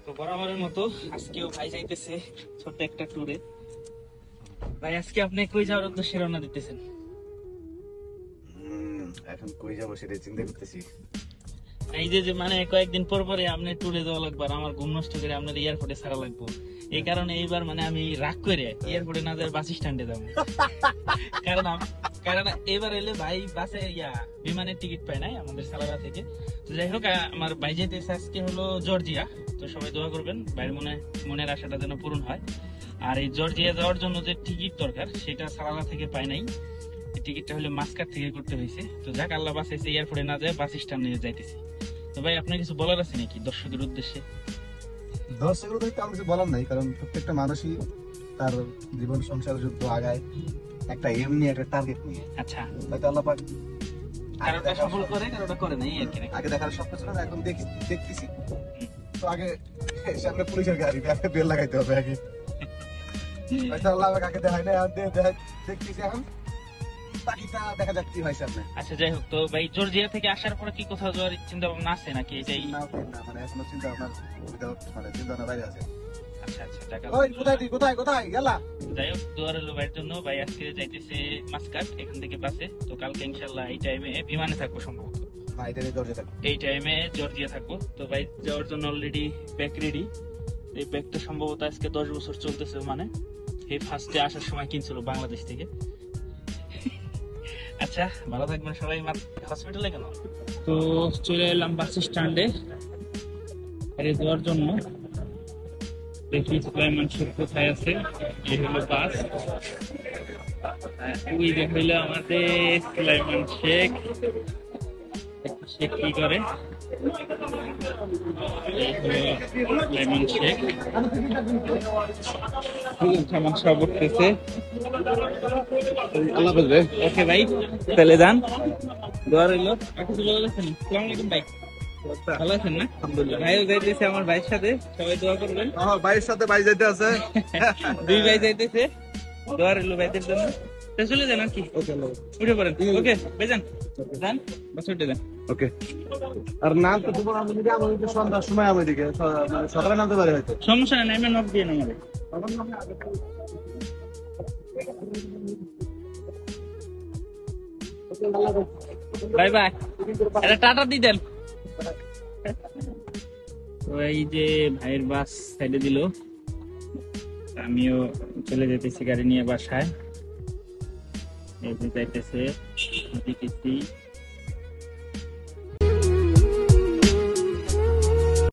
তো বরাবরের মতো আজকেও ভাই যাইতেছে ছোট্ট একটা ট্যুরে। ভাই আজকে আপনি কই যাওয়ার উদ্দেশ্যে রওনা দিতেছেন? এখন কই যাবো সেটাই চিন্তা করতেছি। এই যে মানে কয়েকদিন পর পরে আপনি ট্যুরে যাওয়া লাগবে আর আমার ঘুম নষ্ট করে আপনার এয়ারপোর্টে ছাড়া লাগবে। এই কারণে এইবার মানে আমি রাগ করে এয়ারপোর্টে না যাই বাস স্ট্যান্ডে যাবো। কারণ কারণ এবার এলে ভাই বাসে বিমানের টিকিট পায় নাই আমাদের সালারা থেকে। তো যাই হোক আমার ভাই যেতেছে আজকে হলো জর্জিয়া। তো সবাই দোয়া করবেন ভাইয়ের মনের আশাটা যেন পূরণ হয়। আর এই জর্জিয়া যাওয়ার জন্য যে টিকিট দরকার সেটা সালারা থেকে পায় নাই, টিকিটটা হলে মাস্কাট থেকে করতে হয়েছে। তো যাক আল্লাহ বাঁচাইছে, এয়ারপোর্টে না যায় বাস স্ট্যান্ডে যাইতেছি। তো ভাই আপনার কিছু বলার আছে নাকি দর্শকের উদ্দেশ্যে? দর্শকের তো তেমন কিছু বলার নাই, কারণ প্রত্যেকটা মানুষই তার জীবন সংসার যুদ্ধ আগায় একটা এম নিয়ে, একটা টার্গেট নিয়ে। আচ্ছা, হয়তো আল্লাহ পাক কারোটা সফল করে কারোটা করে নাই আর কি নাকি? আগে দেখার স্বপ্ন ছিল না, এখন দেখতেছি। তো আগে সামনে পুলিশের গাড়ি বেল লাগাইতে হবে আগে। হয়তো আল্লাহ আমাকে আগে দেখায় না, দেখতেছি এখন বাকিটা দেখা যাক কি হয় সামনে। আচ্ছা যাই হোক, তো ভাই জর্জিয়া থেকে আসার পরে কি কোথাও যাওয়ার চিন্তা ভাবনা আছে নাকি এটাই? না মানে এখনো চিন্তা ভাবনা মানে চিন্তা ভাবনা বাইরে আছে। আচ্ছা আচ্ছা, টাকা ওই কোথায় গেলা? যাই হোক দোয়ার হলো ভাইয়ের জন্য। ভাই আজকে যাইতেছে মাস্কাট এখান থেকে বাসে। তো কালকে ইনশাল্লাহ এই টাইমে বিমানে থাকবো সম্ভবত। না, এটা নিয়ে দরজা থাকবে। এই টাইমে জর্জিয়া থাকবো। তো ভাই যাওয়ার জন্য অলরেডি ব্যাগ রেডি। এই ব্যাগটা সম্ভবত আজকে 10 বছর চলতেছে, মানে এই ফার্স্টে আসার সময় কিনছিল বাংলাদেশ থেকে। আচ্ছা ভালো থাকবেন সবাই। হসপিটালে কেন? তো চলে এলাম বাস স্ট্যান্ডে গাড়ি দেওয়ার জন্য। দেখি সুলাইমান শেখ কোথায় আছে। এই হলো বাস, ওই দেখাইলো আমাদের সুলাইমান শেখ। সে কি করে? এই হলো সুলাইমান শেখ, সব উঠতেছে। ওকে ভাই তাহলে যান, দোয়া রইলো। কিছু বলে গেছেন? আসসালামু আলাইকুম ভাই, ভালো আছেন না? আলহামদুলিল্লাহ। ভাইও যাইতেছে আমার ভাইয়ের সাথে, সবাই দোয়া করবেন। ভাইয়ের সাথে ভাই যাইতে আছে। দুই ভাই যাইতেছে, দোয়া রইলো ভাইদের জন্য। তো চলে যান আর কি, উঠে পড়েন। ওকে ভাই যান যান, বাস উঠে যান। ওকে। আর নাম তো তোমার আমাদের সন্ধ্যার সময় আমাদেরকে মানে সকালে নামতে পারে হয়তো। সমস্যা নেই, নামে নক দিয়ে নামাবে। বাই বাই, এটা টাটা দিয়ে দেন। তো এই যে ভাইয়ের বাস সাইডে দিল, আমিও চলে যেতেছি গাড়ি নিয়ে বাসায়। এই যে যাইতেছে দেখেছি